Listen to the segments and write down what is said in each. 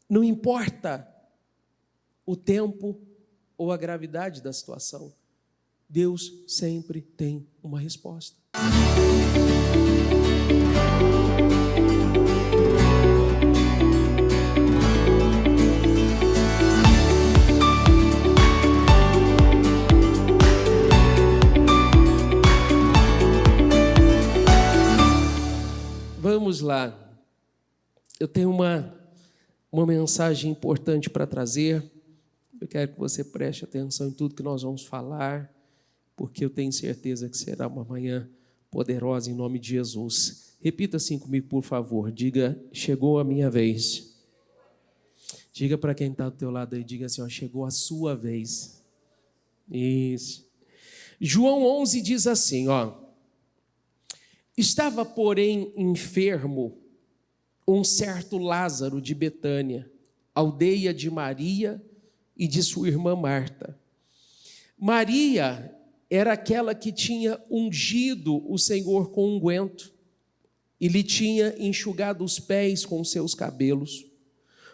Não importa o tempo ou a gravidade da situação, Deus sempre tem uma resposta. Vamos lá. Eu tenho uma mensagem importante para trazer. Eu quero que você preste atenção em tudo que nós vamos falar, porque eu tenho certeza que será uma manhã poderosa em nome de Jesus. Repita assim comigo, por favor. Diga, chegou a minha vez. Diga para quem está do teu lado aí, diga assim, ó, chegou a sua vez. Isso. João 11 diz assim, ó. Estava, porém, enfermo um certo Lázaro de Betânia, aldeia de Maria e de sua irmã Marta. Maria era aquela que tinha ungido o Senhor com unguento e lhe tinha enxugado os pés com seus cabelos,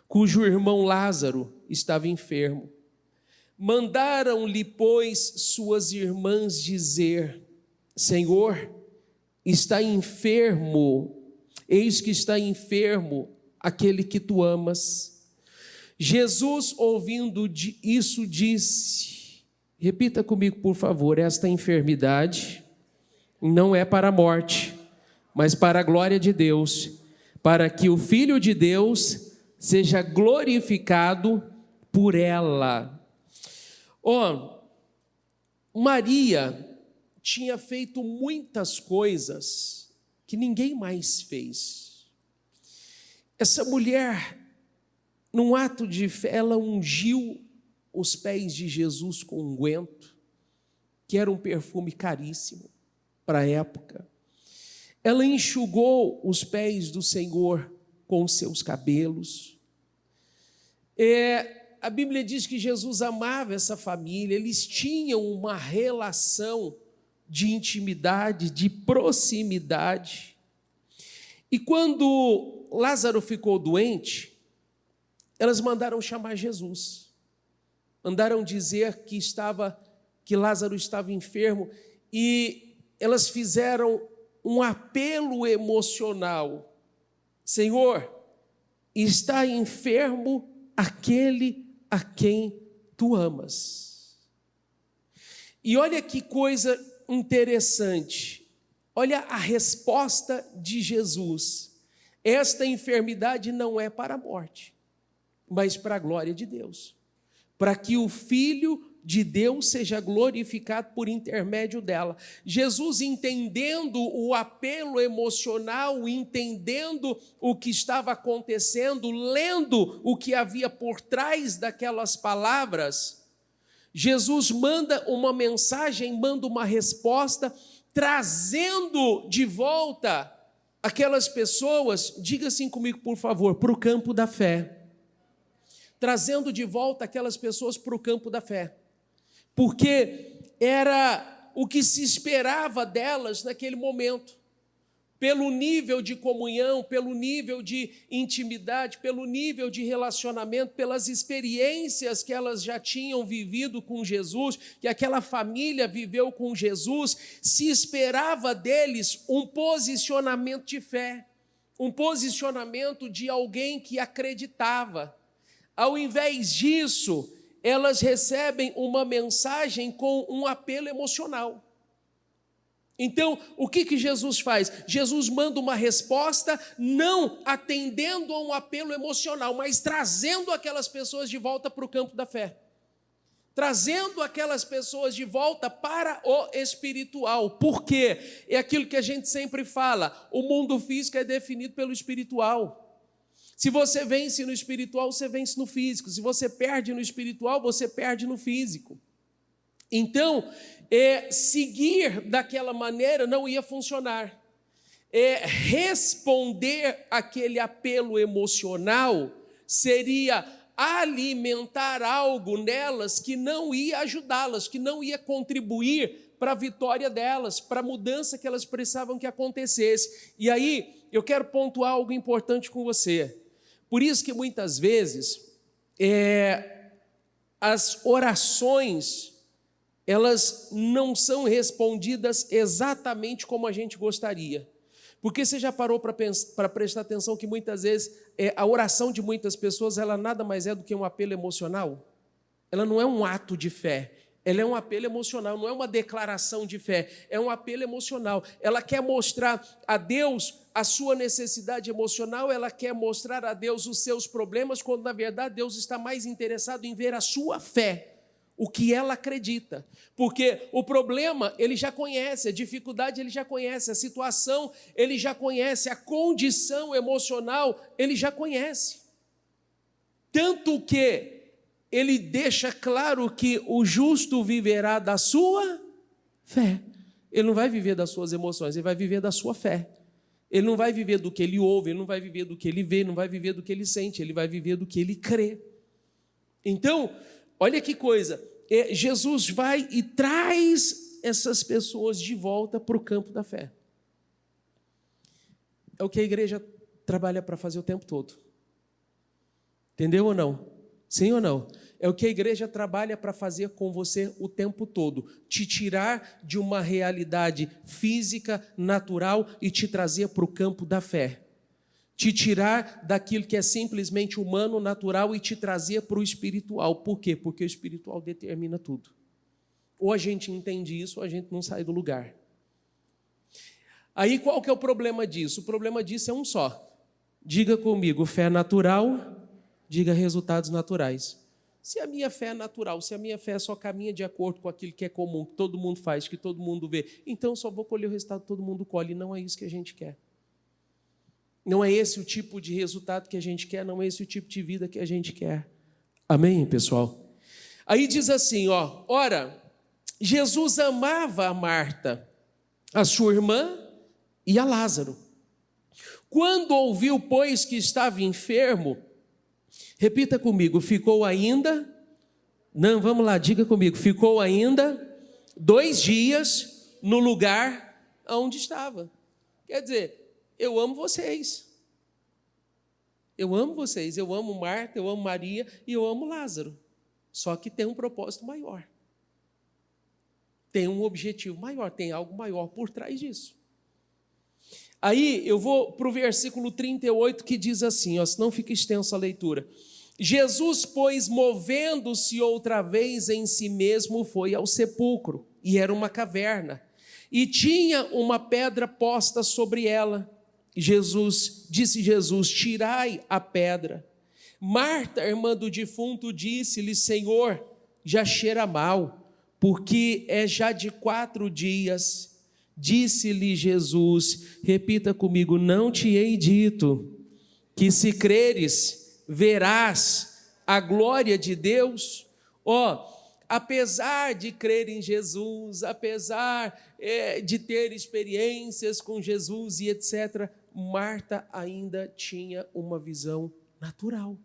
cujo irmão Lázaro estava enfermo. Mandaram-lhe, pois, suas irmãs dizer: Senhor, está enfermo, eis que está enfermo aquele que tu amas. Jesus, ouvindo isso, disse, repita comigo, por favor, esta enfermidade não é para a morte, mas para a glória de Deus, para que o Filho de Deus seja glorificado por ela. Maria tinha feito muitas coisas que ninguém mais fez. Essa mulher, num ato de fé, ela ungiu os pés de Jesus com unguento, que era um perfume caríssimo para a época. Ela enxugou os pés do Senhor com seus cabelos. A Bíblia diz que Jesus amava essa família, eles tinham uma relação de intimidade, de proximidade. E quando Lázaro ficou doente, elas mandaram chamar Jesus. Mandaram dizer que Lázaro estava enfermo e elas fizeram um apelo emocional. Senhor, está enfermo aquele a quem tu amas. E olha que coisa interessante. Olha a resposta de Jesus. Esta enfermidade não é para a morte, mas para a glória de Deus. Para que o Filho de Deus seja glorificado por intermédio dela. Jesus, entendendo o apelo emocional, entendendo o que estava acontecendo, lendo o que havia por trás daquelas palavras, Jesus manda uma mensagem, manda uma resposta, trazendo de volta aquelas pessoas, diga assim comigo, por favor, para o campo da fé. Trazendo de volta aquelas pessoas para o campo da fé. Porque era o que se esperava delas naquele momento. Pelo nível de comunhão, pelo nível de intimidade, pelo nível de relacionamento, pelas experiências que elas já tinham vivido com Jesus, que aquela família viveu com Jesus, se esperava deles um posicionamento de fé, um posicionamento de alguém que acreditava. Ao invés disso, elas recebem uma mensagem com um apelo emocional. Então, o que Jesus faz? Jesus manda uma resposta, não atendendo a um apelo emocional, mas trazendo aquelas pessoas de volta para o campo da fé. Trazendo aquelas pessoas de volta para o espiritual. Por quê? É aquilo que a gente sempre fala, o mundo físico é definido pelo espiritual. Se você vence no espiritual, você vence no físico. Se você perde no espiritual, você perde no físico. Então, seguir daquela maneira não ia funcionar. Responder aquele apelo emocional seria alimentar algo nelas que não ia ajudá-las, que não ia contribuir para a vitória delas, para a mudança que elas precisavam que acontecesse. E aí, eu quero pontuar algo importante com você. Por isso que muitas vezes as orações, elas não são respondidas exatamente como a gente gostaria. Porque você já parou para prestar atenção que muitas vezes a oração de muitas pessoas, ela nada mais é do que um apelo emocional? Ela não é um ato de fé, ela é um apelo emocional, não é uma declaração de fé, é um apelo emocional. Ela quer mostrar a Deus a sua necessidade emocional, ela quer mostrar a Deus os seus problemas, quando na verdade Deus está mais interessado em ver a sua fé, o que ela acredita. Porque o problema ele já conhece, a dificuldade ele já conhece, a situação ele já conhece, a condição emocional ele já conhece. Tanto que ele deixa claro que o justo viverá da sua fé. Ele não vai viver das suas emoções, ele vai viver da sua fé. Ele não vai viver do que ele ouve, ele não vai viver do que ele vê, não vai viver do que ele sente, ele vai viver do que ele crê. Então, olha que coisa, Jesus vai e traz essas pessoas de volta para o campo da fé. É o que a igreja trabalha para fazer o tempo todo. Entendeu ou não? Sim ou não? É o que a igreja trabalha para fazer com você o tempo todo. Te tirar de uma realidade física, natural e te trazer para o campo da fé. Te tirar daquilo que é simplesmente humano, natural e te trazer para o espiritual. Por quê? Porque o espiritual determina tudo. Ou a gente entende isso, ou a gente não sai do lugar. Aí qual que é o problema disso? O problema disso é um só. Diga comigo, fé natural, diga resultados naturais. Se a minha fé é natural, se a minha fé só caminha de acordo com aquilo que é comum, que todo mundo faz, que todo mundo vê, então eu só vou colher o resultado que todo mundo colhe. Não é isso que a gente quer. Não é esse o tipo de resultado que a gente quer, não é esse o tipo de vida que a gente quer. Amém, pessoal? Aí diz assim, ora, Jesus amava a Marta, a sua irmã e a Lázaro. Quando ouviu, pois, que estava enfermo, repita comigo, ficou ainda, não, vamos lá, diga comigo, ficou ainda 2 dias no lugar onde estava. Quer dizer, eu amo vocês. Eu amo vocês, eu amo Marta, eu amo Maria e eu amo Lázaro. Só que tem um propósito maior. Tem um objetivo maior, tem algo maior por trás disso. Aí eu vou para o versículo 38 que diz assim, senão fica extensa a leitura. Jesus, pois, movendo-se outra vez em si mesmo, foi ao sepulcro, e era uma caverna, e tinha uma pedra posta sobre ela. Disse Jesus, tirai a pedra. Marta, irmã do defunto, disse-lhe, Senhor, já cheira mal, porque é já de 4 dias. Disse-lhe Jesus, repita comigo, não te hei dito, que se creres, verás a glória de Deus? Apesar de crer em Jesus, apesar de ter experiências com Jesus e etc., Marta ainda tinha uma visão natural.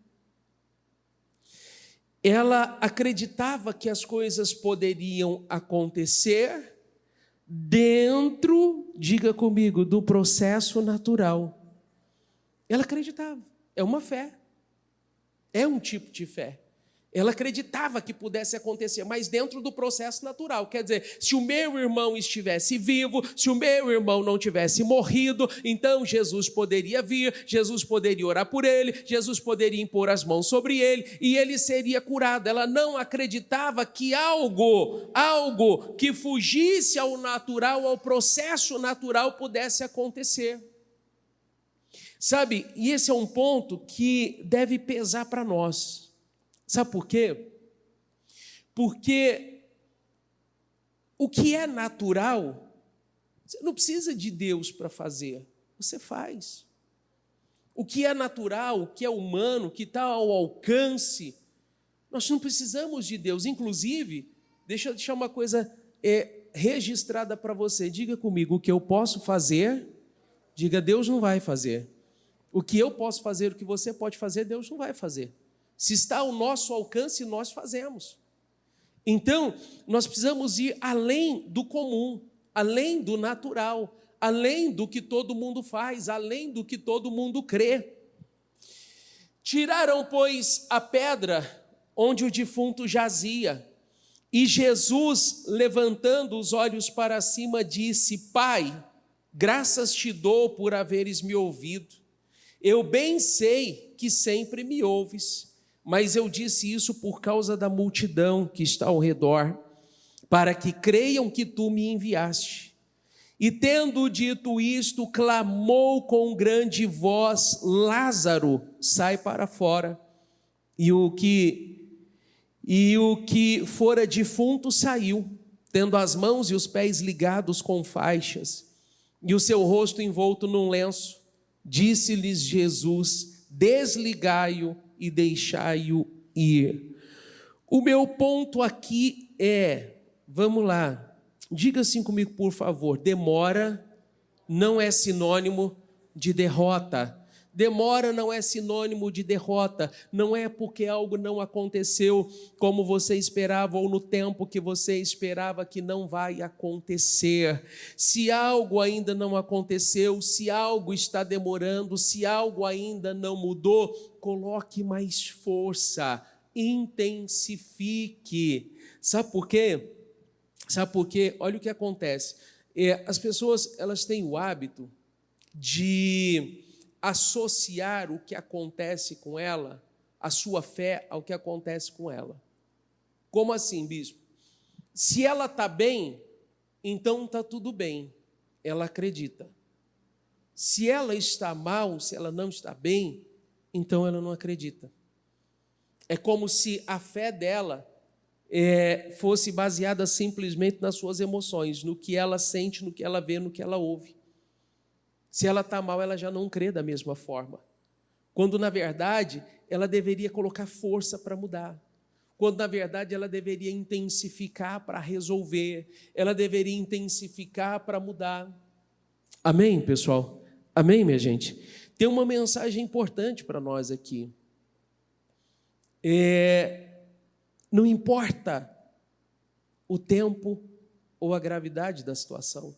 Ela acreditava que as coisas poderiam acontecer dentro, diga comigo, do processo natural. Ela acreditava, é uma fé, é um tipo de fé. Ela acreditava que pudesse acontecer, mas dentro do processo natural. Quer dizer, se o meu irmão estivesse vivo, se o meu irmão não tivesse morrido, então Jesus poderia vir, Jesus poderia orar por ele, Jesus poderia impor as mãos sobre ele e ele seria curado. Ela não acreditava que algo que fugisse ao natural, ao processo natural, pudesse acontecer. Sabe, e esse é um ponto que deve pesar para nós. Sabe por quê? Porque o que é natural, você não precisa de Deus para fazer, você faz. O que é natural, o que é humano, o que está ao alcance, nós não precisamos de Deus. Inclusive, deixa eu deixar uma coisa registrada para você. Diga comigo, o que eu posso fazer, diga, Deus não vai fazer. O que eu posso fazer, o que você pode fazer, Deus não vai fazer. Se está ao nosso alcance, nós fazemos. Então, nós precisamos ir além do comum, além do natural, além do que todo mundo faz, além do que todo mundo crê. Tiraram, pois, a pedra onde o defunto jazia. E Jesus, levantando os olhos para cima, disse: Pai, graças te dou por haveres me ouvido. Eu bem sei que sempre me ouves, mas eu disse isso por causa da multidão que está ao redor, para que creiam que tu me enviaste. E tendo dito isto, clamou com grande voz: Lázaro, sai para fora. E o que fora defunto saiu, tendo as mãos e os pés ligados com faixas, e o seu rosto envolto num lenço. Disse-lhes Jesus: desligai-o e deixai-o ir. O meu ponto aqui vamos lá, diga assim comigo, por favor: demora não é sinônimo de derrota. Demora não é sinônimo de derrota, não é porque algo não aconteceu como você esperava ou no tempo que você esperava que não vai acontecer. Se algo ainda não aconteceu, se algo está demorando, se algo ainda não mudou, coloque mais força, intensifique. Sabe por quê? Sabe por quê? Olha o que acontece. As pessoas, elas têm o hábito de associar o que acontece com ela, a sua fé, ao que acontece com ela. Como assim, bispo? Se ela está bem, então está tudo bem, ela acredita. Se ela está mal, se ela não está bem, então ela não acredita. É como se a fé dela fosse baseada simplesmente nas suas emoções, no que ela sente, no que ela vê, no que ela ouve. Se ela está mal, ela já não crê da mesma forma. Quando, na verdade, ela deveria colocar força para mudar. Quando, na verdade, ela deveria intensificar para resolver. Ela deveria intensificar para mudar. Amém, pessoal? Amém, minha gente? Tem uma mensagem importante para nós aqui. Não importa o tempo ou a gravidade da situação,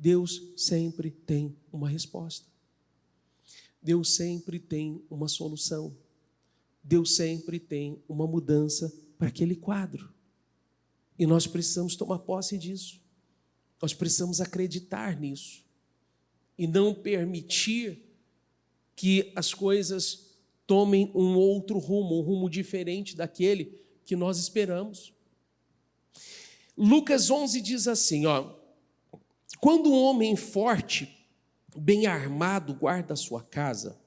Deus sempre tem uma resposta. Deus sempre tem uma solução. Deus sempre tem uma mudança para aquele quadro. E nós precisamos tomar posse disso. Nós precisamos acreditar nisso. E não permitir que as coisas tomem um outro rumo, um rumo diferente daquele que nós esperamos. Lucas 11 diz assim, quando um homem forte, bem armado, guarda a sua casa,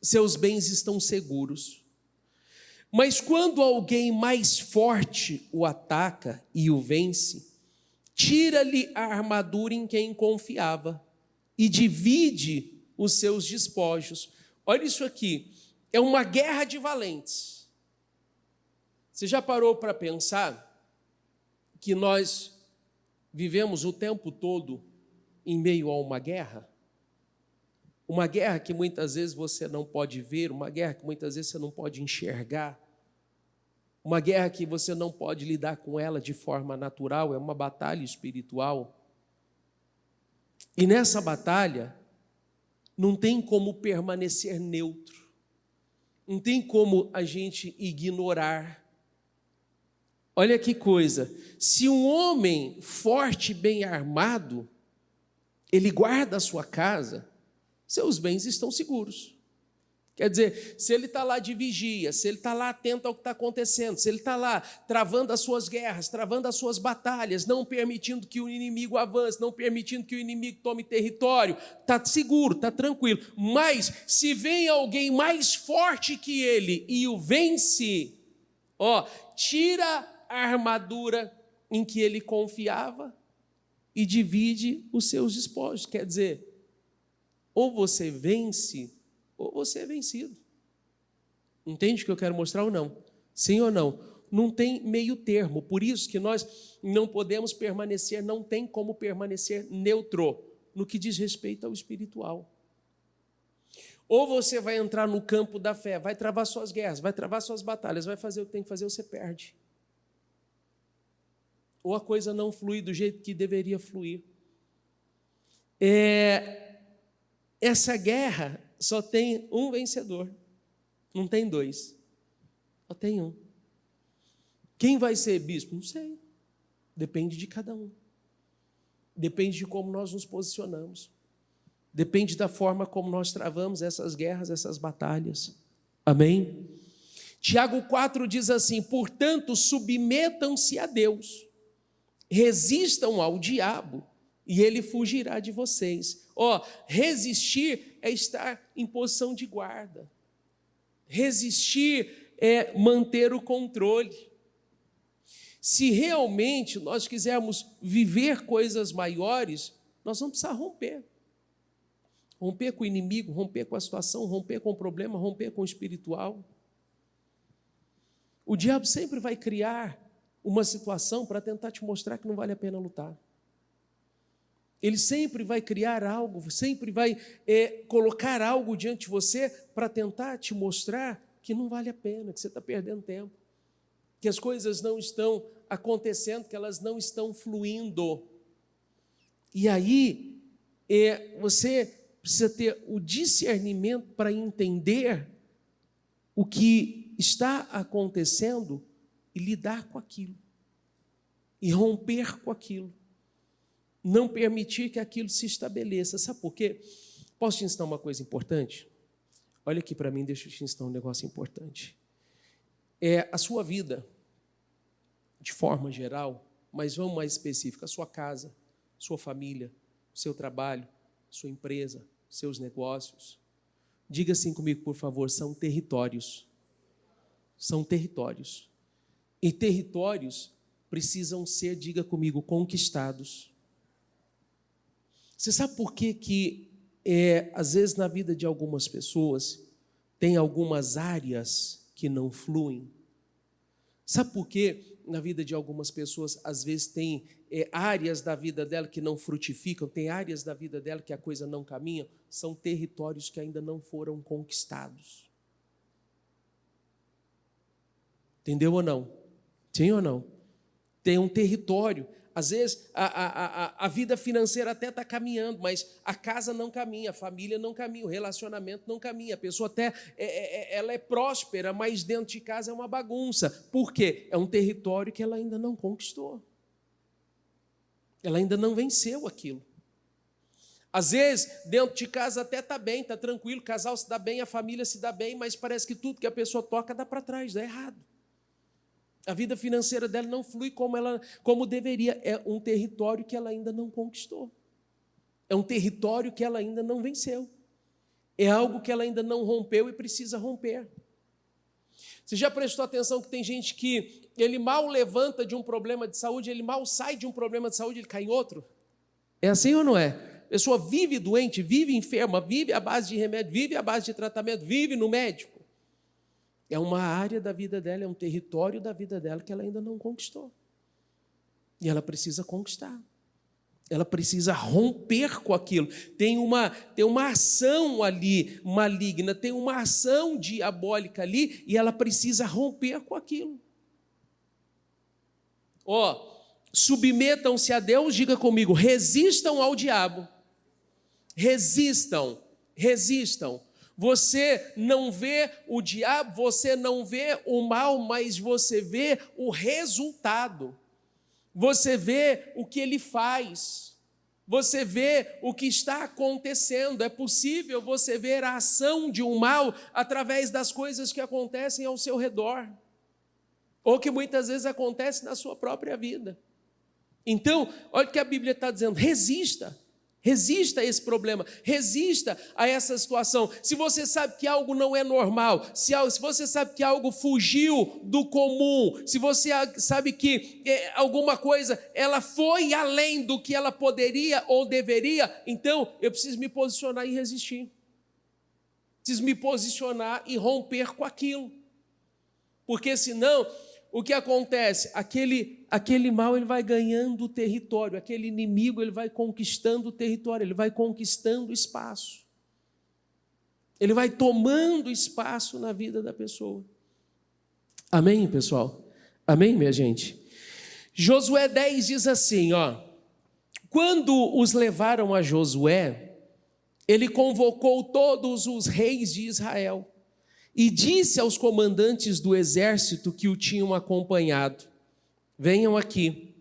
seus bens estão seguros. Mas quando alguém mais forte o ataca e o vence, tira-lhe a armadura em quem confiava e divide os seus despojos. Olha isso aqui, é uma guerra de valentes. Você já parou para pensar que nós vivemos o tempo todo em meio a uma guerra? Uma guerra que muitas vezes você não pode ver, uma guerra que muitas vezes você não pode enxergar, uma guerra que você não pode lidar com ela de forma natural, é uma batalha espiritual. E nessa batalha, não tem como permanecer neutro, não tem como a gente ignorar. Olha que coisa, se um homem forte, bem armado, ele guarda a sua casa, seus bens estão seguros. Quer dizer, se ele está lá de vigia, se ele está lá atento ao que está acontecendo, se ele está lá travando as suas guerras, travando as suas batalhas, não permitindo que o inimigo avance, não permitindo que o inimigo tome território, está seguro, está tranquilo. Mas se vem alguém mais forte que ele e o vence, tira a armadura em que ele confiava e divide os seus despojos. Quer dizer, ou você vence, ou você é vencido. Entende o que eu quero mostrar ou não? Sim ou não? Não tem meio termo. Por isso que nós não podemos permanecer, não tem como permanecer neutro no que diz respeito ao espiritual. Ou você vai entrar no campo da fé, vai travar suas guerras, vai travar suas batalhas, vai fazer o que tem que fazer, você perde. Ou a coisa não flui do jeito que deveria fluir. Essa guerra só tem um vencedor. Não tem dois, só tem um. Quem vai ser bispo? Não sei. Depende de cada um. Depende de como nós nos posicionamos. Depende da forma como nós travamos essas guerras, essas batalhas. Amém? Tiago 4 diz assim: portanto, submetam-se a Deus, resistam ao diabo, e ele fugirá de vocês. Resistir é estar em posição de guarda. Resistir é manter o controle. Se realmente nós quisermos viver coisas maiores, nós vamos precisar romper. Romper com o inimigo, romper com a situação, romper com o problema, romper com o espiritual. O diabo sempre vai criar uma situação para tentar te mostrar que não vale a pena lutar. Ele sempre vai criar algo, sempre vai colocar algo diante de você para tentar te mostrar que não vale a pena, que você está perdendo tempo, que as coisas não estão acontecendo, que elas não estão fluindo. E aí, você precisa ter o discernimento para entender o que está acontecendo e lidar com aquilo, e romper com aquilo. Não permitir que aquilo se estabeleça. Sabe por quê? Posso te ensinar uma coisa importante? Olha aqui para mim, deixa eu te ensinar um negócio importante. A sua vida, de forma geral, mas vamos mais específica, a sua casa, sua família, seu trabalho, sua empresa, seus negócios. Diga assim comigo, por favor, são territórios. São territórios. E territórios precisam ser, diga comigo, conquistados. Você sabe por que às vezes na vida de algumas pessoas tem algumas áreas que não fluem? Sabe por que na vida de algumas pessoas às vezes tem áreas da vida dela que não frutificam, tem áreas da vida dela que a coisa não caminha? São territórios que ainda não foram conquistados. Entendeu ou não? Sim ou não? Tem um território. Às vezes, a vida financeira até está caminhando, mas a casa não caminha, a família não caminha, o relacionamento não caminha. A pessoa até ela é próspera, mas dentro de casa é uma bagunça. Por quê? É um território que ela ainda não conquistou. Ela ainda não venceu aquilo. Às vezes, dentro de casa até está bem, está tranquilo, o casal se dá bem, a família se dá bem, mas parece que tudo que a pessoa toca dá para trás, dá errado. A vida financeira dela não flui como deveria. É um território que ela ainda não conquistou. É um território que ela ainda não venceu. É algo que ela ainda não rompeu e precisa romper. Você já prestou atenção que tem gente que ele mal levanta de um problema de saúde, ele mal sai de um problema de saúde, ele cai em outro? É assim ou não é? A pessoa vive doente, vive enferma, vive à base de remédio, vive à base de tratamento, vive no médico. É uma área da vida dela, é um território da vida dela que ela ainda não conquistou. E ela precisa conquistar. Ela precisa romper com aquilo. Tem uma ação ali maligna, tem uma ação diabólica ali, e ela precisa romper com aquilo. Submetam-se a Deus, diga comigo, resistam ao diabo. Resistam. Você não vê o diabo, você não vê o mal, mas você vê o resultado. Você vê o que ele faz. Você vê o que está acontecendo. É possível você ver a ação de um mal através das coisas que acontecem ao seu redor, ou que muitas vezes acontecem na sua própria vida. Então, olha o que a Bíblia está dizendo: resista a esse problema, resista a essa situação. Se você sabe que algo não é normal, se você sabe que algo fugiu do comum, se você sabe que alguma coisa ela foi além do que ela poderia ou deveria, então eu preciso me posicionar e resistir. Preciso me posicionar e romper com aquilo. Porque senão, o que acontece? Aquele mal ele vai ganhando o território, aquele inimigo ele vai conquistando o território, ele vai conquistando espaço. Ele vai tomando espaço na vida da pessoa. Amém, pessoal? Amém, minha gente? Josué 10 diz assim, quando os levaram a Josué, ele convocou todos os reis de Israel e disse aos comandantes do exército que o tinham acompanhado: venham aqui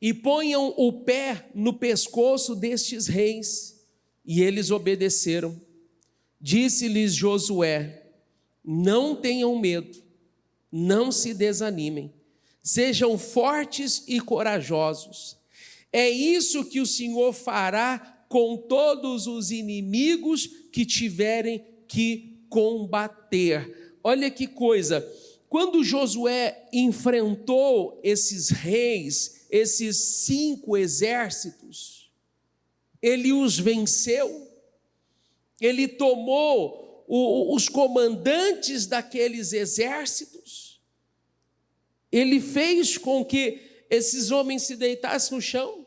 e ponham o pé no pescoço destes reis. E eles obedeceram. Disse-lhes Josué: não tenham medo, não se desanimem, sejam fortes e corajosos. É isso que o Senhor fará com todos os inimigos que tiverem que combater. Olha que coisa, quando Josué enfrentou esses reis, esses 5 exércitos, ele os venceu, ele tomou os comandantes daqueles exércitos, ele fez com que esses homens se deitassem no chão,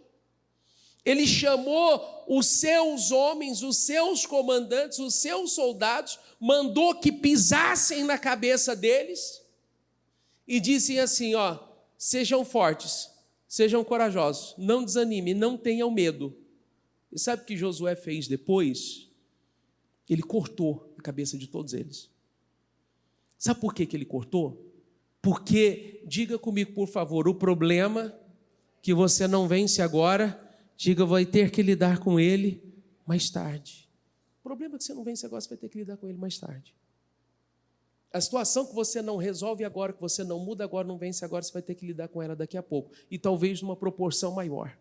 ele chamou os seus homens, os seus comandantes, os seus soldados, mandou que pisassem na cabeça deles e disse assim: sejam fortes, sejam corajosos, não desanimem, não tenham medo. E sabe o que Josué fez depois? Ele cortou a cabeça de todos eles. Sabe por que ele cortou? Porque, diga comigo por favor, o problema que você não vence agora, diga, vai ter que lidar com ele mais tarde. O problema que você não vence agora, você vai ter que lidar com ele mais tarde. A situação que você não resolve agora, que você não muda agora, não vence agora, você vai ter que lidar com ela daqui a pouco. E talvez numa proporção maior.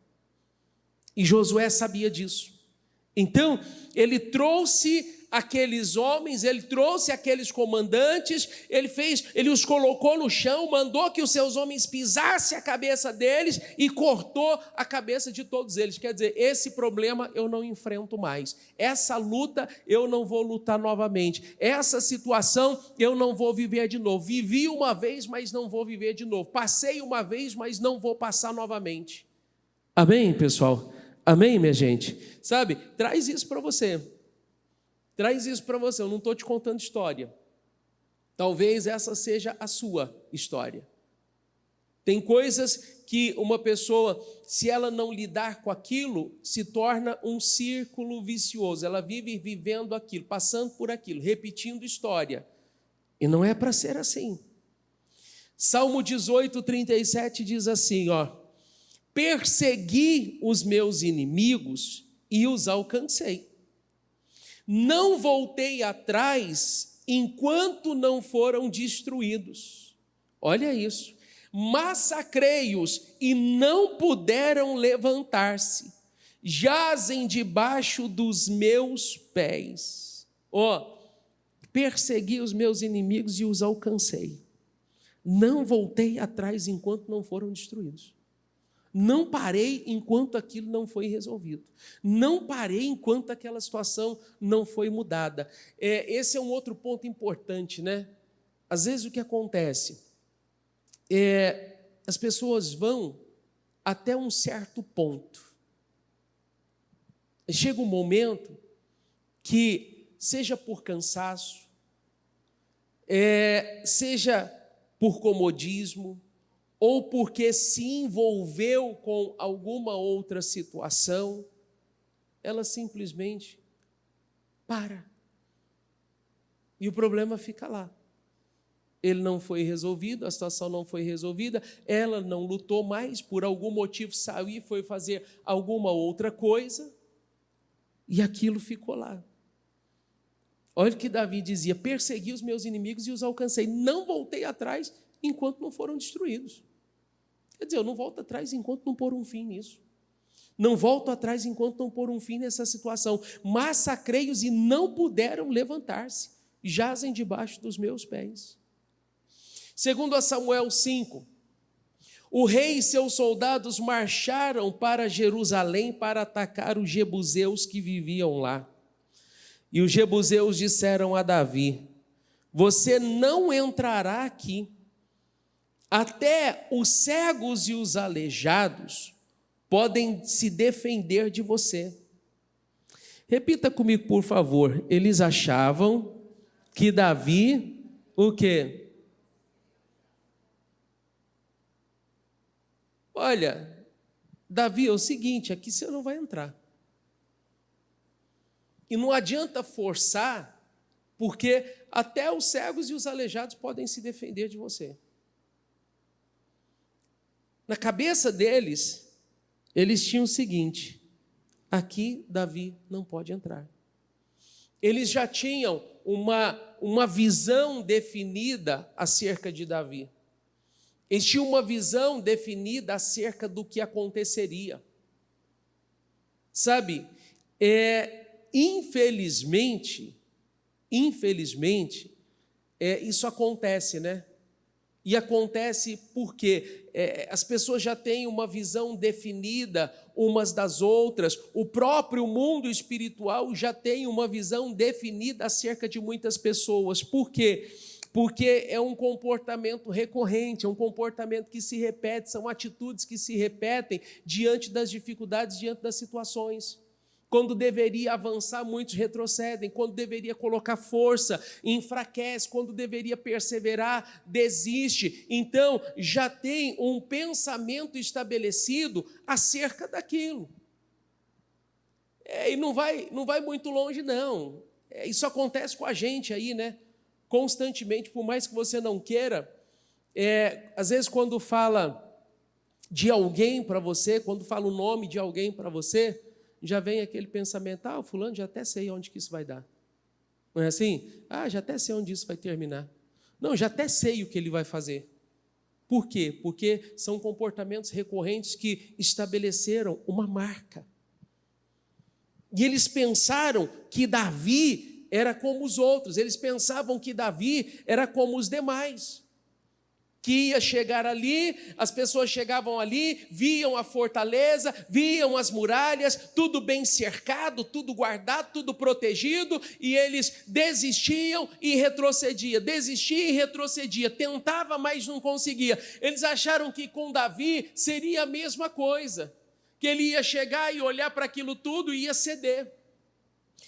E Josué sabia disso. Então, ele trouxe aqueles homens, ele trouxe aqueles comandantes, ele os colocou no chão, mandou que os seus homens pisassem a cabeça deles e cortou a cabeça de todos eles. Quer dizer, esse problema eu não enfrento mais, essa luta eu não vou lutar novamente, essa situação eu não vou viver de novo. Vivi uma vez, mas não vou viver de novo. Passei uma vez, mas não vou passar novamente. Amém, pessoal? Amém, minha gente? Sabe, traz isso para você. Traz isso para você, eu não estou te contando história. Talvez essa seja a sua história. Tem coisas que uma pessoa, se ela não lidar com aquilo, se torna um círculo vicioso. Ela vive vivendo aquilo, passando por aquilo, repetindo história. E não é para ser assim. Salmo 18, 37 diz assim, persegui os meus inimigos e os alcancei. Não voltei atrás enquanto não foram destruídos. Olha isso. Massacrei-os e não puderam levantar-se. Jazem debaixo dos meus pés. Persegui os meus inimigos e os alcancei. Não voltei atrás enquanto não foram destruídos. Não parei enquanto aquilo não foi resolvido. Não parei enquanto aquela situação não foi mudada. Esse é um outro ponto importante, né? Às vezes o que acontece as pessoas vão até um certo ponto. Chega um momento que, seja por cansaço, seja por comodismo, ou porque se envolveu com alguma outra situação, ela simplesmente para. E o problema fica lá. Ele não foi resolvido, a situação não foi resolvida, ela não lutou mais, por algum motivo saiu e foi fazer alguma outra coisa, e aquilo ficou lá. Olha o que Davi dizia: persegui os meus inimigos e os alcancei, não voltei atrás enquanto não foram destruídos. Quer dizer, eu não volto atrás enquanto não pôr um fim nisso. Não volto atrás enquanto não pôr um fim nessa situação. Massacrei-os e não puderam levantar-se. Jazem debaixo dos meus pés. Segundo a Samuel 5, o rei e seus soldados marcharam para Jerusalém para atacar os jebuseus que viviam lá. E os jebuseus disseram a Davi: você não entrará aqui. Até os cegos e os aleijados podem se defender de você. Repita comigo, por favor. Eles achavam que Davi, o quê? Olha, Davi, é o seguinte, aqui você não vai entrar. E não adianta forçar porque até os cegos e os aleijados podem se defender de você. Na cabeça deles, eles tinham o seguinte: aqui Davi não pode entrar. Eles já tinham uma visão definida acerca de Davi. Eles tinham uma visão definida acerca do que aconteceria. Sabe, infelizmente, isso acontece, né? E acontece porque as pessoas já têm uma visão definida umas das outras, o próprio mundo espiritual já tem uma visão definida acerca de muitas pessoas. Por quê? Porque é um comportamento recorrente, é um comportamento que se repete, são atitudes que se repetem diante das dificuldades, diante das situações. Quando deveria avançar, muitos retrocedem. Quando deveria colocar força, enfraquece. Quando deveria perseverar, desiste. Então, já tem um pensamento estabelecido acerca daquilo. E não vai muito longe, não. Isso acontece com a gente aí, né? Constantemente, por mais que você não queira. Às vezes, quando fala de alguém para você, quando fala o nome de alguém para você, já vem aquele pensamento: o fulano, já até sei onde que isso vai dar. Não é assim? Já até sei onde isso vai terminar. Não, já até sei o que ele vai fazer. Por quê? Porque são comportamentos recorrentes que estabeleceram uma marca. E eles pensaram que Davi era como os outros, eles pensavam que Davi era como os demais. Que ia chegar ali, as pessoas chegavam ali, viam a fortaleza, viam as muralhas, tudo bem cercado, tudo guardado, tudo protegido, e eles desistiam e retrocediam, tentava, mas não conseguia. Eles acharam que com Davi seria a mesma coisa, que ele ia chegar e olhar para aquilo tudo e ia ceder.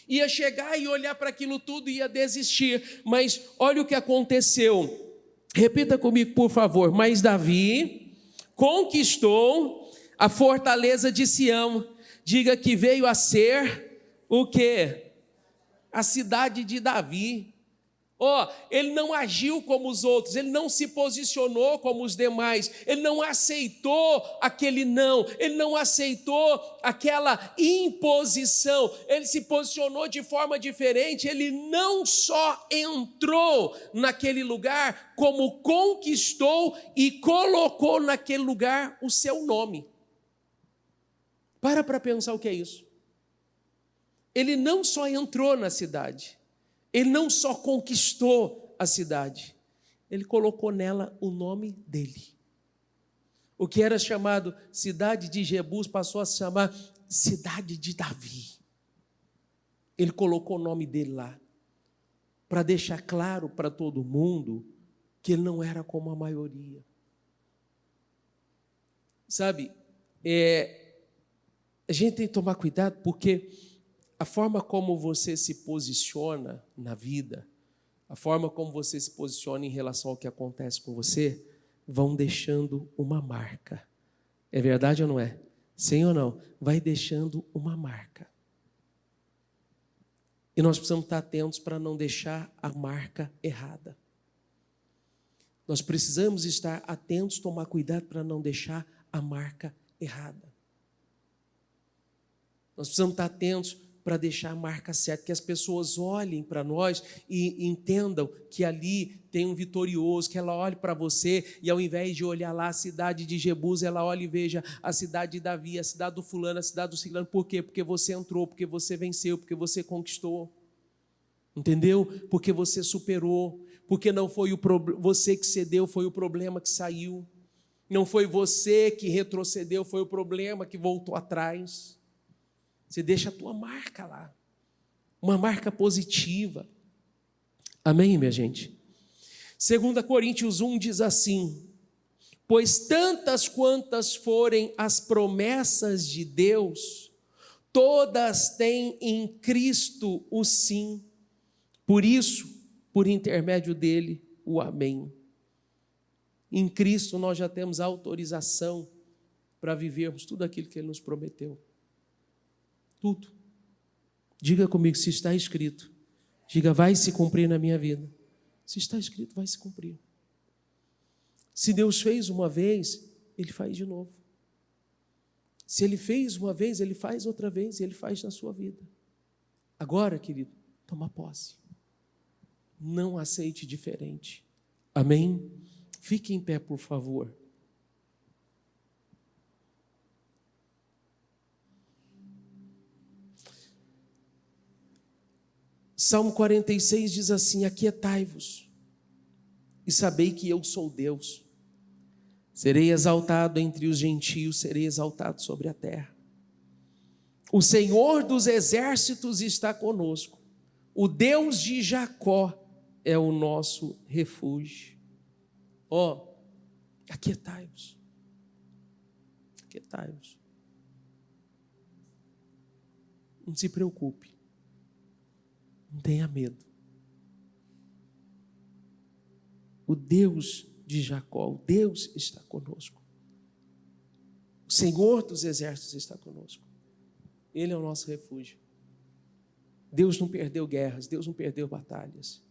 Ia chegar e olhar para aquilo tudo e ia desistir. Mas olha o que aconteceu. Repita comigo, por favor. Mas Davi conquistou a fortaleza de Sião. Diga que veio a ser o quê? A cidade de Davi. Ele não agiu como os outros, ele não se posicionou como os demais, ele não aceitou aquele não, ele não aceitou aquela imposição, ele se posicionou de forma diferente. Ele não só entrou naquele lugar, como conquistou e colocou naquele lugar o seu nome. Para pensar o que é isso. Ele não só entrou na cidade, ele não só conquistou a cidade, ele colocou nela o nome dele. O que era chamado cidade de Jebus passou a se chamar cidade de Davi. Ele colocou o nome dele lá, para deixar claro para todo mundo que ele não era como a maioria. Sabe, a gente tem que tomar cuidado, porque a forma como você se posiciona na vida, a forma como você se posiciona em relação ao que acontece com você, vão deixando uma marca. É verdade ou não é? Sim ou não? Vai deixando uma marca. E nós precisamos estar atentos para não deixar a marca errada. Nós precisamos estar atentos, tomar cuidado para não deixar a marca errada. Nós precisamos estar atentos para deixar a marca certa, que as pessoas olhem para nós e entendam que ali tem um vitorioso, que ela olhe para você e ao invés de olhar lá a cidade de Jebus, ela olhe e veja a cidade de Davi, a cidade do fulano, a cidade do ciclano. Por quê? Porque você entrou, porque você venceu, porque você conquistou. Entendeu? Porque você superou, porque não foi você que cedeu, foi o problema que saiu. Não foi você que retrocedeu, foi o problema que voltou atrás. Você deixa a tua marca lá, uma marca positiva. Amém, minha gente? 2 Coríntios 1 diz assim: pois tantas quantas forem as promessas de Deus, todas têm em Cristo o sim. Por isso, por intermédio dele, o amém. Em Cristo nós já temos autorização para vivermos tudo aquilo que ele nos prometeu. Tudo. Diga comigo, se está escrito, Diga, vai se cumprir na minha vida. Se está escrito, vai se cumprir. Se Deus fez uma vez, Ele faz de novo. Se Ele fez uma vez, Ele faz outra vez e Ele faz na sua vida. Agora, querido, toma posse. Não aceite diferente. Amém? Fique em pé, por favor. Salmo 46 diz assim: aquietai-vos e sabei que eu sou Deus. Serei exaltado entre os gentios, serei exaltado sobre a terra. O Senhor dos exércitos está conosco. O Deus de Jacó é o nosso refúgio. Aquietai-vos. Aquietai-vos. Não se preocupe. Não tenha medo. O Deus de Jacó, o Deus está conosco. O Senhor dos exércitos está conosco. Ele é o nosso refúgio. Deus não perdeu guerras, Deus não perdeu batalhas.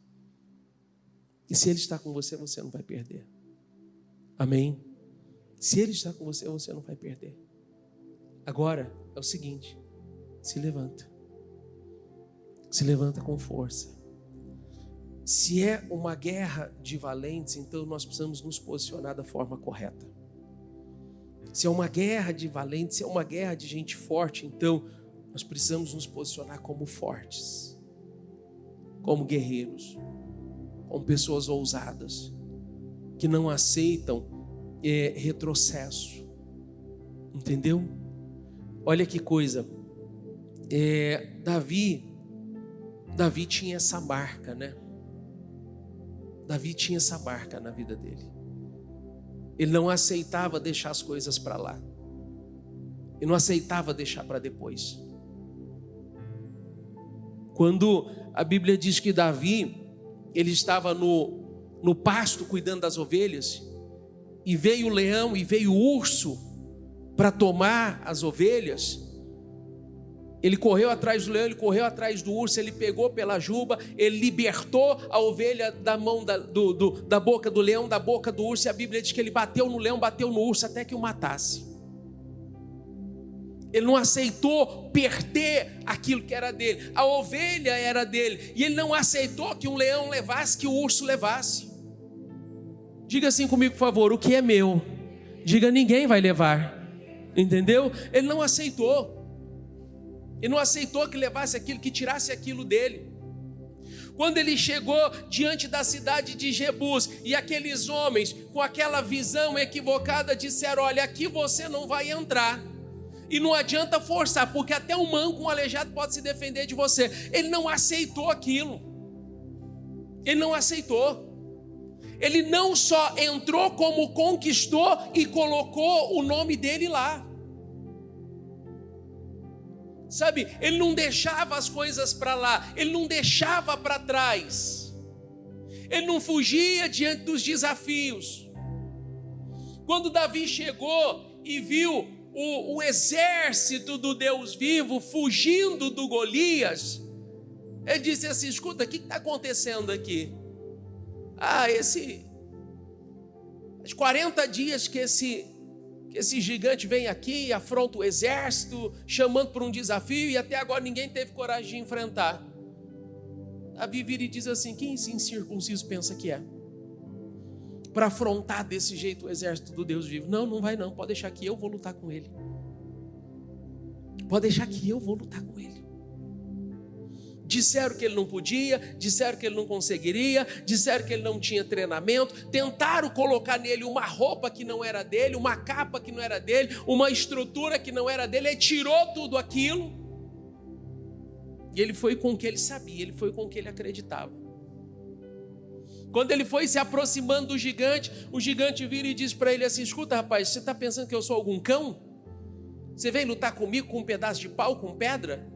E se Ele está com você, você não vai perder. Amém? Se Ele está com você, você não vai perder. Agora é o seguinte: se levanta. Se levanta com força. Se é uma guerra de valentes, então nós precisamos nos posicionar da forma correta. Se é uma guerra de valentes, se é uma guerra de gente forte, então nós precisamos nos posicionar como fortes, como guerreiros, como pessoas ousadas, que não aceitam retrocesso. Entendeu? Olha que coisa. Davi tinha essa marca, né? Davi tinha essa marca na vida dele. Ele não aceitava deixar as coisas para lá. Ele não aceitava deixar para depois. Quando a Bíblia diz que Davi, ele estava no pasto cuidando das ovelhas, e veio o leão e veio o urso para tomar as ovelhas, ele correu atrás do leão, ele correu atrás do urso, ele pegou pela juba, ele libertou a ovelha da mão da boca do leão, da boca do urso, e a Bíblia diz que ele bateu no leão, bateu no urso, até que o matasse. Ele não aceitou perder aquilo que era dele. A ovelha era dele, e ele não aceitou que um leão levasse, que o urso levasse. Diga assim comigo, por favor: o que é meu, diga, ninguém vai levar. Entendeu? Ele não aceitou. Ele não aceitou que levasse aquilo, que tirasse aquilo dele. Quando ele chegou diante da cidade de Jebus, e aqueles homens com aquela visão equivocada disseram: olha, aqui você não vai entrar, e não adianta forçar, porque até um manco, um aleijado pode se defender de você. Ele não aceitou aquilo. Ele não aceitou. Ele não só entrou, como conquistou e colocou o nome dele lá. Sabe, ele não deixava as coisas para lá, ele não deixava para trás, ele não fugia diante dos desafios. Quando Davi chegou e viu o exército do Deus vivo fugindo do Golias, ele disse assim: escuta, o que está acontecendo aqui? Os 40 dias que esse gigante vem aqui e afronta o exército, chamando por um desafio, e até agora ninguém teve coragem de enfrentar. Davi vira e diz assim: quem esse incircunciso pensa que é? Para afrontar desse jeito o exército do Deus vivo? Não vai não, pode deixar que eu vou lutar com ele. Pode deixar que eu vou lutar com ele. Disseram que ele não podia, disseram que ele não conseguiria, disseram que ele não tinha treinamento, tentaram colocar nele uma roupa que não era dele, uma capa que não era dele, uma estrutura que não era dele. Ele tirou tudo aquilo e ele foi com o que ele sabia, ele foi com o que ele acreditava. Quando ele foi se aproximando do gigante, o gigante vira e diz para ele assim: escuta, rapaz, você está pensando que eu sou algum cão? Você veio lutar comigo com um pedaço de pau, com pedra?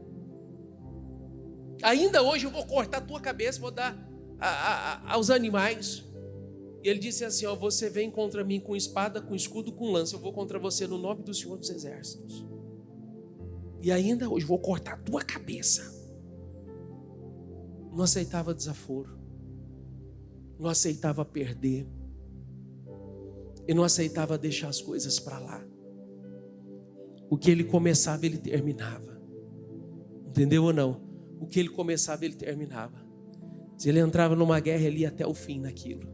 Ainda hoje eu vou cortar a tua cabeça, vou dar aos animais. E ele disse assim: você vem contra mim com espada, com escudo, com lança, eu vou contra você no nome do Senhor dos Exércitos. E ainda hoje vou cortar a tua cabeça. não aceitava desaforo, não aceitava perder, e não aceitava deixar as coisas para lá. O que ele começava, ele terminava. Entendeu ou não? O que ele começava, ele terminava. Se ele entrava numa guerra, ele ia até o fim naquilo.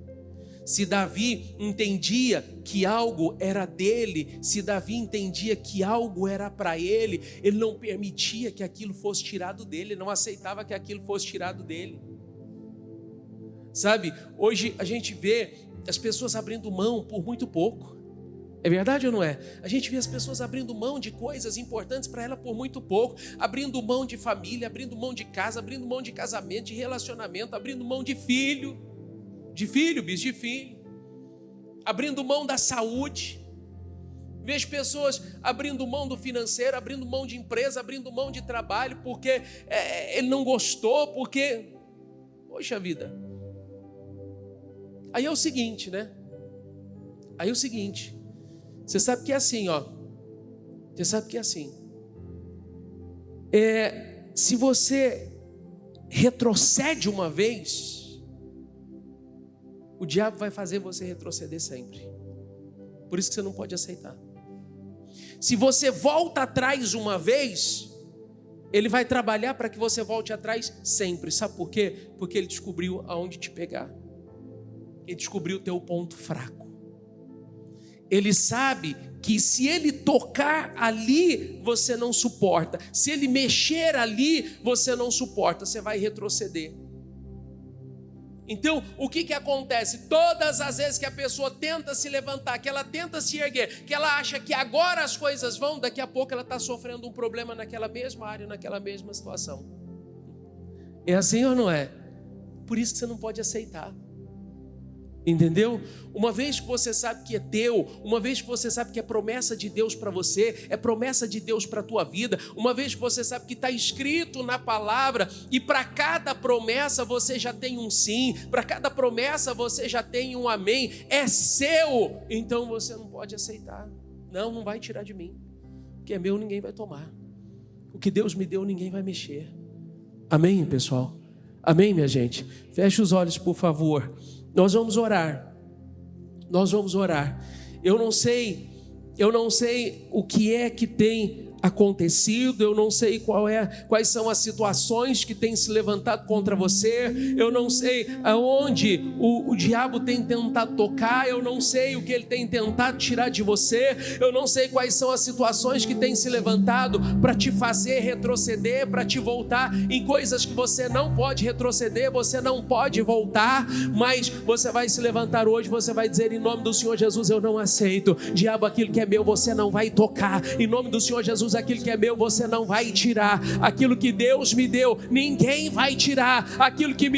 Se Davi entendia que algo era dele, se Davi entendia que algo era para ele, ele não permitia que aquilo fosse tirado dele, ele não aceitava que aquilo fosse tirado dele. Sabe, hoje a gente vê as pessoas abrindo mão por muito pouco. É verdade ou não é? A gente vê as pessoas abrindo mão de coisas importantes para ela por muito pouco, abrindo mão de família, abrindo mão de casa, abrindo mão de casamento, de relacionamento, abrindo mão de filho, bis de filho, abrindo mão da saúde. Vejo pessoas abrindo mão do financeiro, abrindo mão de empresa, abrindo mão de trabalho, porque ele não gostou, porque... Poxa vida. Aí é o seguinte, né? Você sabe que é assim, ó. Você sabe que é assim. Se você retrocede uma vez, o diabo vai fazer você retroceder sempre. Por isso que você não pode aceitar. Se você volta atrás uma vez, ele vai trabalhar para que você volte atrás sempre. Sabe por quê? Porque ele descobriu aonde te pegar. Ele descobriu o teu ponto fraco. Ele sabe que se ele tocar ali, você não suporta. Se ele mexer ali, você não suporta. Você vai retroceder. Então, o que acontece? Todas as vezes que a pessoa tenta se levantar, que ela tenta se erguer, que ela acha que agora as coisas vão, daqui a pouco ela está sofrendo um problema naquela mesma área, naquela mesma situação. É assim ou não é? Por isso que você não pode aceitar. Entendeu? Uma vez que você sabe que é teu, uma vez que você sabe que é promessa de Deus para você, é promessa de Deus para a tua vida, uma vez que você sabe que está escrito na palavra, e para cada promessa você já tem um sim, para cada promessa você já tem um amém, é seu, então você não pode aceitar. Não vai tirar de mim. O que é meu ninguém vai tomar. O que Deus me deu ninguém vai mexer. Amém, pessoal? Amém, minha gente? Feche os olhos, por favor. Nós vamos orar. Eu não sei o que é que tem acontecido, eu não sei quais são as situações que têm se levantado contra você, eu não sei aonde o diabo tem tentado tocar, eu não sei o que ele tem tentado tirar de você, eu não sei quais são as situações que têm se levantado para te fazer retroceder, para te voltar em coisas que você não pode retroceder, você não pode voltar, mas você vai se levantar hoje, você vai dizer em nome do Senhor Jesus, eu não aceito, diabo, aquilo que é meu você não vai tocar, em nome do Senhor Jesus, aquilo que é meu você não vai tirar, aquilo que Deus me deu ninguém vai tirar, aquilo que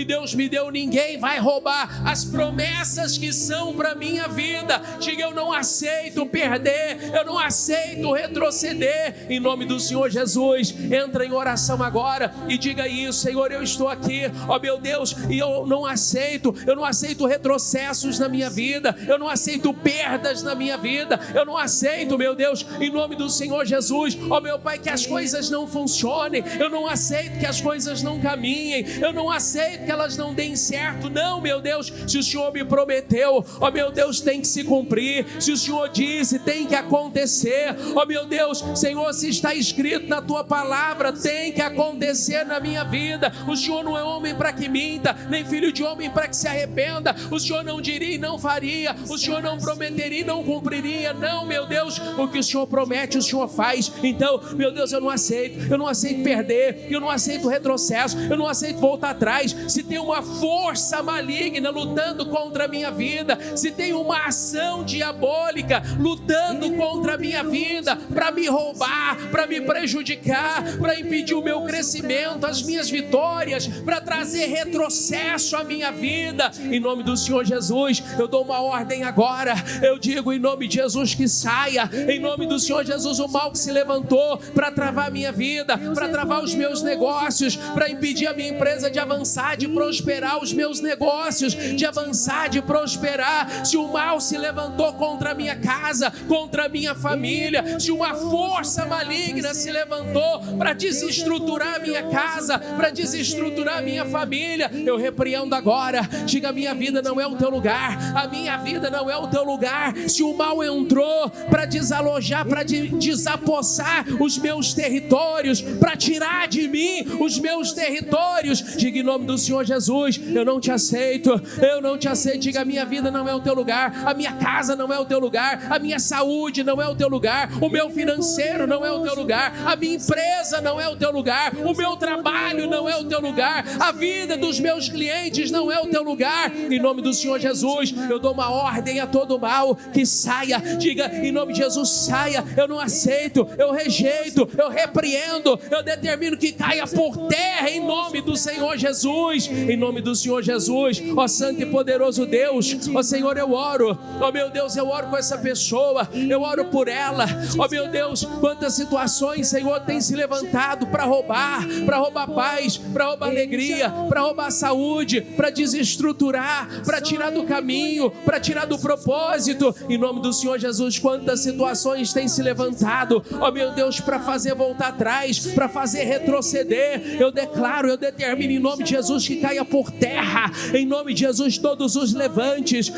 Deus me deu ninguém vai roubar, as promessas que são para minha vida, diga eu não aceito perder, eu não aceito retroceder, em nome do Senhor Jesus. Entra em oração agora e diga isso: Senhor, eu estou aqui, ó meu Deus, e eu não aceito retrocessos na minha vida, eu não aceito perdas na minha vida, eu não aceito, meu Deus, em nome do Senhor Jesus, ó meu Pai, que as coisas não funcionem, eu não aceito que as coisas não caminhem, eu não aceito que elas não deem certo, não, meu Deus, se o Senhor me prometeu, ó meu Deus, tem que se cumprir, se o Senhor disse, tem que acontecer, ó meu Deus, Senhor, se está escrito na Tua palavra, tem que acontecer na minha vida, o Senhor não é homem para que minta, nem filho de homem para que se arrependa, o Senhor não diria e não faria, o Senhor não prometeria e não cumpriria, não, meu Deus, o que o Senhor promete, o Senhor faz. Então, meu Deus, eu não aceito perder, eu não aceito retrocesso, eu não aceito voltar atrás. Se tem uma força maligna lutando contra a minha vida, se tem uma ação diabólica lutando contra a minha vida, para me roubar, para me prejudicar, para impedir o meu crescimento, as minhas vitórias, para trazer retrocesso à minha vida, em nome do Senhor Jesus, eu dou uma ordem agora, eu digo em nome de Jesus que saia, em nome do Senhor Jesus, o mal que se levantou para travar a minha vida, para travar os meus negócios, para impedir a minha empresa de avançar, de prosperar, os meus negócios, de avançar, de prosperar. Se o mal se levantou contra a minha casa, contra a minha família, se uma força maligna se levantou para desestruturar a minha casa, para desestruturar a minha família, eu repreendo agora. Diga: a minha vida não é o teu lugar, a minha vida não é o teu lugar. Se o mal entrou para desalojar, para desapossar os meus territórios, para tirar de mim os meus territórios, diga em nome do Senhor Jesus: eu não te aceito, eu não te aceito. Diga: a minha vida não é o teu lugar, a minha casa não é o teu lugar, a minha saúde não é o teu lugar, o meu financeiro não é o teu lugar, a minha empresa não é o teu lugar, o meu trabalho não é o teu lugar, a vida dos meus clientes não é o teu lugar. Em nome do Senhor Jesus, eu dou uma ordem a todo mal que saia. Diga em nome de Jesus: saia. Eu não aceito, eu rejeito, eu repreendo, eu determino que caia por terra em nome do Senhor Jesus. Em nome do Senhor Jesus, ó santo e poderoso Deus, ó Senhor, eu oro, ó meu Deus, eu oro com essa pessoa, eu oro por ela, ó meu Deus, quantas situações, Senhor, tem se levantado para roubar paz, para roubar alegria, para roubar saúde, para desestruturar, para tirar do caminho, para tirar do propósito. Em nome do Senhor Jesus, quantas situações têm se levantado, ó meu Deus, para fazer voltar atrás, para fazer retroceder. Eu declaro, eu determino em nome de Jesus que caia por terra, em nome de Jesus, todos os levantes,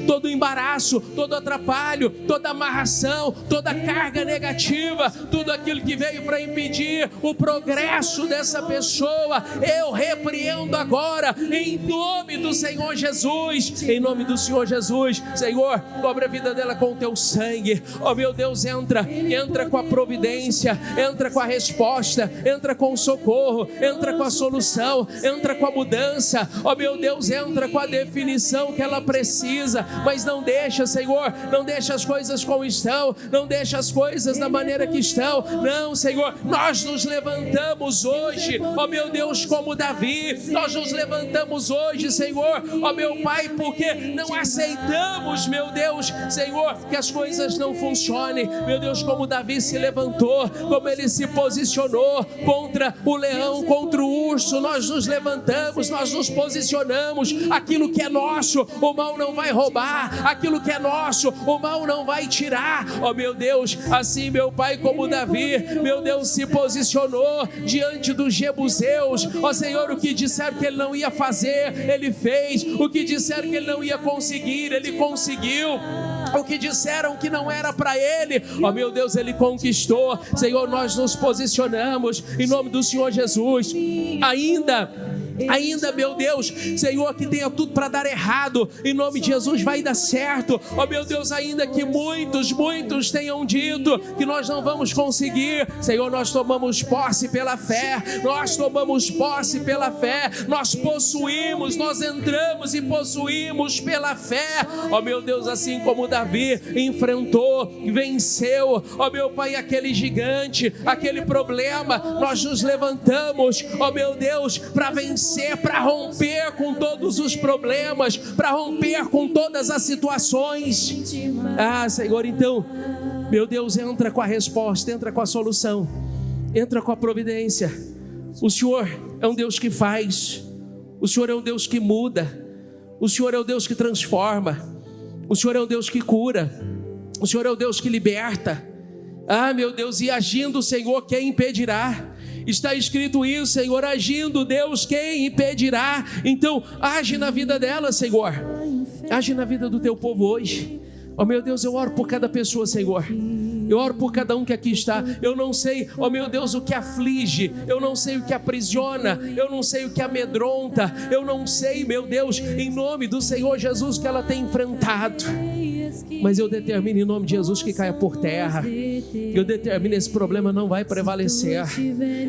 todo o embaraço, todo atrapalho, toda amarração, toda carga negativa, tudo aquilo que veio para impedir o progresso dessa pessoa, eu repreendo agora, em nome do Senhor Jesus. Em nome do Senhor Jesus, Senhor, cobre a vida dela com o teu sangue. Ó meu Deus, entra com a providência, entra com a resposta, entra com o socorro, entra com a solução, entra com a mudança. Ó meu Deus, entra com a definição que ela precisa, mas não deixa, Senhor, não deixa as coisas como estão, não deixa as coisas da maneira que estão. Não, Senhor, nós nos levantamos hoje, ó meu Deus, como Davi, nós nos levantamos hoje, Senhor, ó meu Pai, porque não aceitamos, meu Deus, Senhor, que as coisas não funcionem. Meu Deus, como Davi se levantou, como ele se posicionou contra o leão, contra o urso, nós nos levantamos, nós nos posicionamos. Aquilo que é nosso, o mal não vai roubar, aquilo que é nosso, o mal não vai tirar. Ó meu Deus, assim, meu Pai, como Davi, meu Deus, se posicionou diante dos jebuseus. Ó Senhor, o que disseram que ele não ia fazer, ele fez. O que disseram que ele não ia conseguir, ele conseguiu. O que disseram que não era para ele, ó meu Deus, ele conquistou. Senhor, nós nos posicionamos em nome do Senhor Jesus. Ainda, meu Deus, Senhor, que tenha tudo para dar errado, em nome de Jesus vai dar certo. Ó meu Deus, ainda que muitos tenham dito que nós não vamos conseguir, Senhor, nós tomamos posse pela fé, nós possuímos, nós entramos e possuímos pela fé. Ó meu Deus, assim como Davi enfrentou, venceu, ó meu Pai, aquele gigante, aquele problema, nós nos levantamos, ó meu Deus, para vencer, para romper com todos os problemas, para romper com todas as situações. Senhor, então, meu Deus, entra com a resposta, entra com a solução, entra com a providência. O Senhor é um Deus que faz, o Senhor é um Deus que muda, o Senhor é o Deus que transforma, o Senhor é o Deus que cura, o Senhor é o Deus que liberta. Meu Deus, e agindo o Senhor, quem impedirá? Está escrito isso, Senhor, agindo Deus, quem impedirá? Então, age na vida dela, Senhor, age na vida do teu povo hoje. Ó meu Deus, eu oro por cada pessoa, Senhor, eu oro por cada um que aqui está. Eu não sei, ó meu Deus, o que aflige, eu não sei o que aprisiona, eu não sei o que amedronta, eu não sei, meu Deus, em nome do Senhor Jesus, que ela tem enfrentado. Mas eu determino em nome de Jesus que caia por terra. Eu determino, esse problema não vai prevalecer.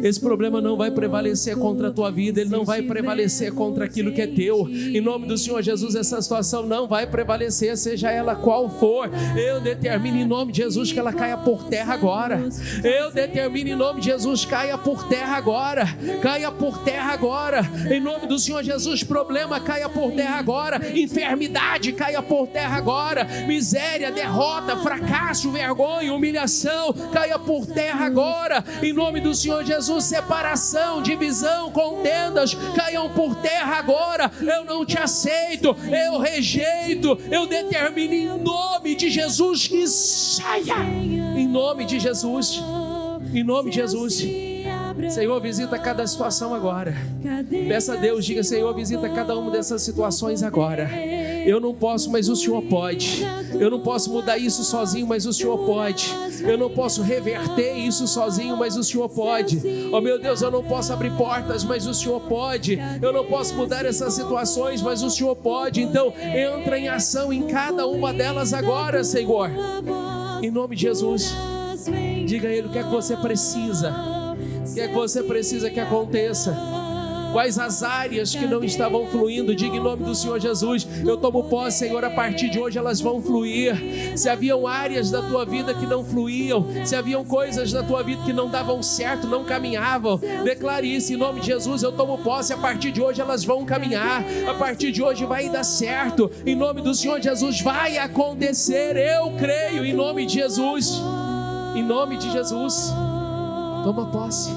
Esse problema não vai prevalecer contra a tua vida. Ele não vai prevalecer contra aquilo que é teu. Em nome do Senhor Jesus, essa situação não vai prevalecer, seja ela qual for. Eu determino em nome de Jesus que ela caia por terra agora. Eu determino em nome de Jesus, caia por terra agora. Caia por terra agora. Em nome do Senhor Jesus, problema caia por terra agora. Enfermidade caia por terra agora. miséria, derrota, fracasso, vergonha, humilhação, caia por terra agora, em nome do Senhor Jesus. Separação, divisão, contendas, caiam por terra agora. Eu não te aceito, eu rejeito, eu determino em nome de Jesus que saia, em nome de Jesus, em nome de Jesus. Senhor, visita cada situação agora. Peça a Deus, diga: Senhor, visita cada uma dessas situações agora. Eu não posso, mas o Senhor pode. Eu não posso mudar isso sozinho, mas o Senhor pode. Eu não posso reverter isso sozinho, mas o Senhor pode. Oh meu Deus, eu não posso abrir portas, mas o Senhor pode. Eu não posso mudar essas situações, mas o Senhor pode. Então entra em ação em cada uma delas agora, Senhor, em nome de Jesus. Diga a Ele o que é que você precisa, o que é que você precisa que aconteça. Quais as áreas que não estavam fluindo? Diga em nome do Senhor Jesus: eu tomo posse, Senhor, a partir de hoje elas vão fluir. Se haviam áreas da tua vida que não fluíam, se haviam coisas na tua vida que não davam certo, não caminhavam, declare isso em nome de Jesus: eu tomo posse, a partir de hoje elas vão caminhar, a partir de hoje vai dar certo, em nome do Senhor Jesus vai acontecer, eu creio, em nome de Jesus, em nome de Jesus. Toma posse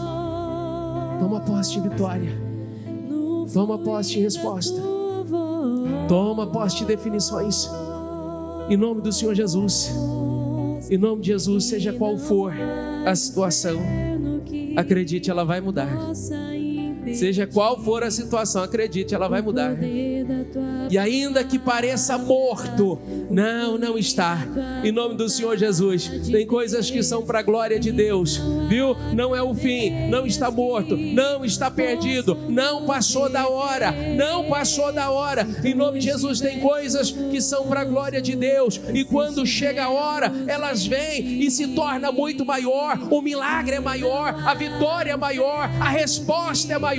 de vitória. Toma posse de resposta. Toma posse de definições. Em nome do Senhor Jesus. Em nome de Jesus, seja qual for a situação, acredite, ela vai mudar. Seja qual for a situação, acredite, ela vai mudar. E ainda que pareça morto, não está. Em nome do Senhor Jesus. Tem coisas que são para a glória de Deus, viu? Não é o fim, não está morto, não está perdido, não passou da hora, não passou da hora. Em nome de Jesus, tem coisas que são para a glória de Deus, e quando chega a hora, elas vêm e se torna muito maior. O milagre é maior, a vitória é maior, a resposta é maior.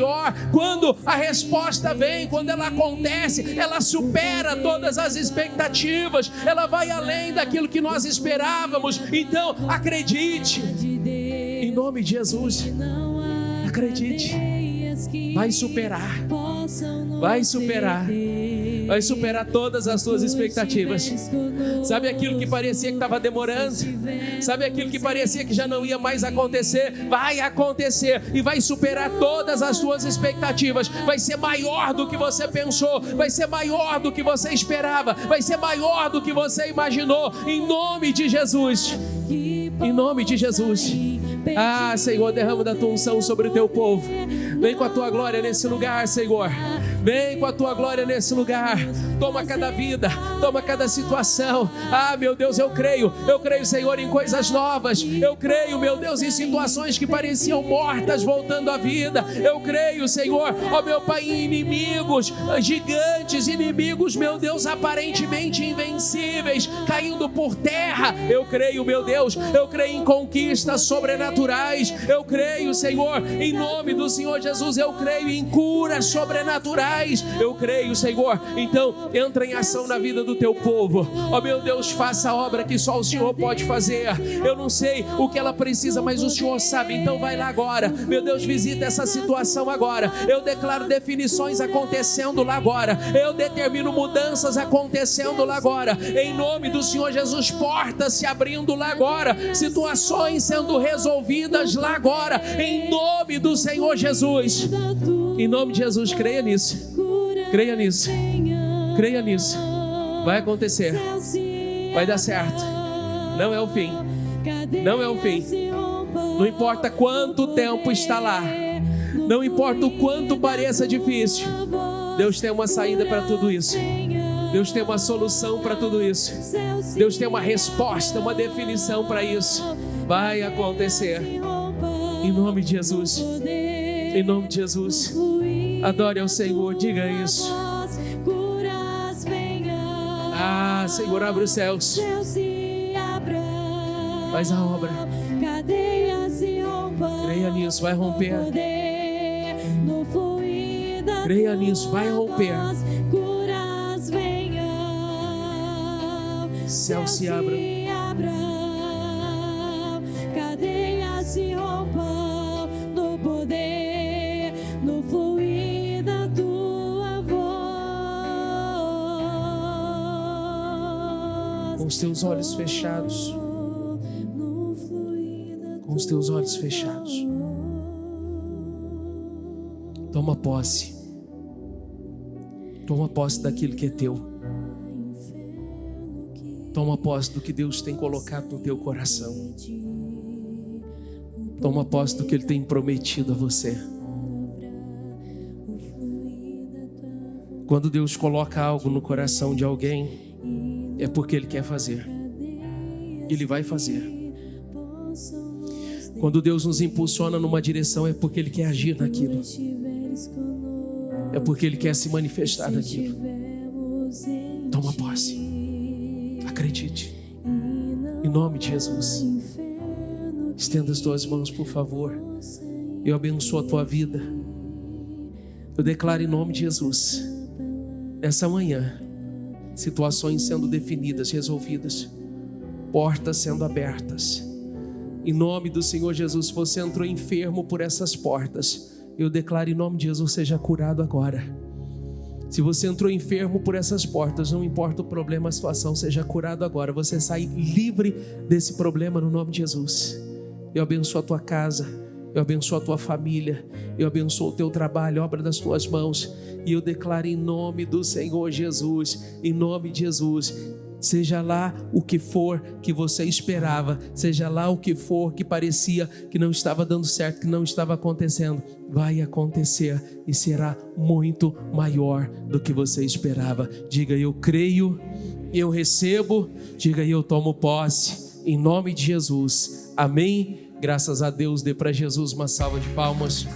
Quando a resposta vem, quando ela acontece, ela supera todas as expectativas, ela vai além daquilo que nós esperávamos. Então acredite, em nome de Jesus, acredite, vai superar, vai superar, vai superar todas as suas expectativas. Sabe aquilo que parecia que estava demorando? Sabe aquilo que parecia que já não ia mais acontecer? Vai acontecer e vai superar todas as suas expectativas. Vai ser maior do que você pensou, vai ser maior do que você esperava, vai ser maior do que você imaginou, em nome de Jesus, em nome de Jesus. Ah, Senhor, derrama da tua unção sobre o teu povo. Vem com a tua glória nesse lugar, Senhor. Vem com a tua glória nesse lugar. Toma cada vida, toma cada situação. Ah, meu Deus, eu creio, Senhor, em coisas novas. Eu creio, meu Deus, em situações que pareciam mortas voltando à vida. Eu creio, Senhor, ó meu Pai, em inimigos, gigantes, inimigos, meu Deus, aparentemente invencíveis, caindo por terra. Eu creio, meu Deus, eu creio em conquistas sobrenaturais. Eu creio, Senhor, em nome do Senhor Jesus, eu creio em curas sobrenaturais. Eu creio, Senhor. Então entra em ação na vida do teu povo. Ó meu Deus, faça a obra que só o Senhor pode fazer. Eu não sei o que ela precisa, mas o Senhor sabe. Então vai lá agora, meu Deus, visita essa situação agora. Eu declaro definições acontecendo lá agora. Eu determino mudanças acontecendo lá agora, em nome do Senhor Jesus. Portas se abrindo lá agora, situações sendo resolvidas lá agora, em nome do Senhor Jesus. Em nome de Jesus, creia nisso. Creia nisso. Creia nisso. Vai acontecer. Vai dar certo. Não é o fim. Não é o fim. Não importa quanto tempo está lá. Não importa o quanto pareça difícil. Deus tem uma saída para tudo isso. Deus tem uma solução para tudo isso. Deus tem uma resposta, uma definição para isso. Vai acontecer. Em nome de Jesus. Em nome de Jesus. Adore ao Senhor, diga isso. Ah, Senhor, abre os céus. Faz a obra. Creia nisso, vai romper. Creia nisso, vai romper. Céus se abram. Cadeias se rompam no poder, no fluir da tua voz. Com os teus olhos fechados. Com os teus olhos fechados. Toma posse. Toma posse daquilo que é teu. Toma posse do que Deus tem colocado no teu coração. Toma posse do que Ele tem prometido a você. Quando Deus coloca algo no coração de alguém, é porque Ele quer fazer. Ele vai fazer. Quando Deus nos impulsiona numa direção, é porque Ele quer agir naquilo. É porque Ele quer se manifestar naquilo. Toma posse. Acredite. Em nome de Jesus. Estenda as tuas mãos, por favor. Eu abençoo a tua vida. Eu declaro em nome de Jesus, nessa manhã, situações sendo definidas, resolvidas, portas sendo abertas. Em nome do Senhor Jesus, se você entrou enfermo por essas portas, eu declaro em nome de Jesus, seja curado agora. Se você entrou enfermo por essas portas, não importa o problema, a situação, seja curado agora. Você sai livre desse problema no nome de Jesus. Eu abençoo a tua casa, eu abençoo a tua família, eu abençoo o teu trabalho, obra das tuas mãos. E eu declaro em nome do Senhor Jesus, em nome de Jesus, seja lá o que for que você esperava, seja lá o que for que parecia que não estava dando certo, que não estava acontecendo, vai acontecer e será muito maior do que você esperava. Diga: eu creio, eu recebo. Diga: eu tomo posse, em nome de Jesus. Amém. Graças a Deus. Dê para Jesus uma salva de palmas.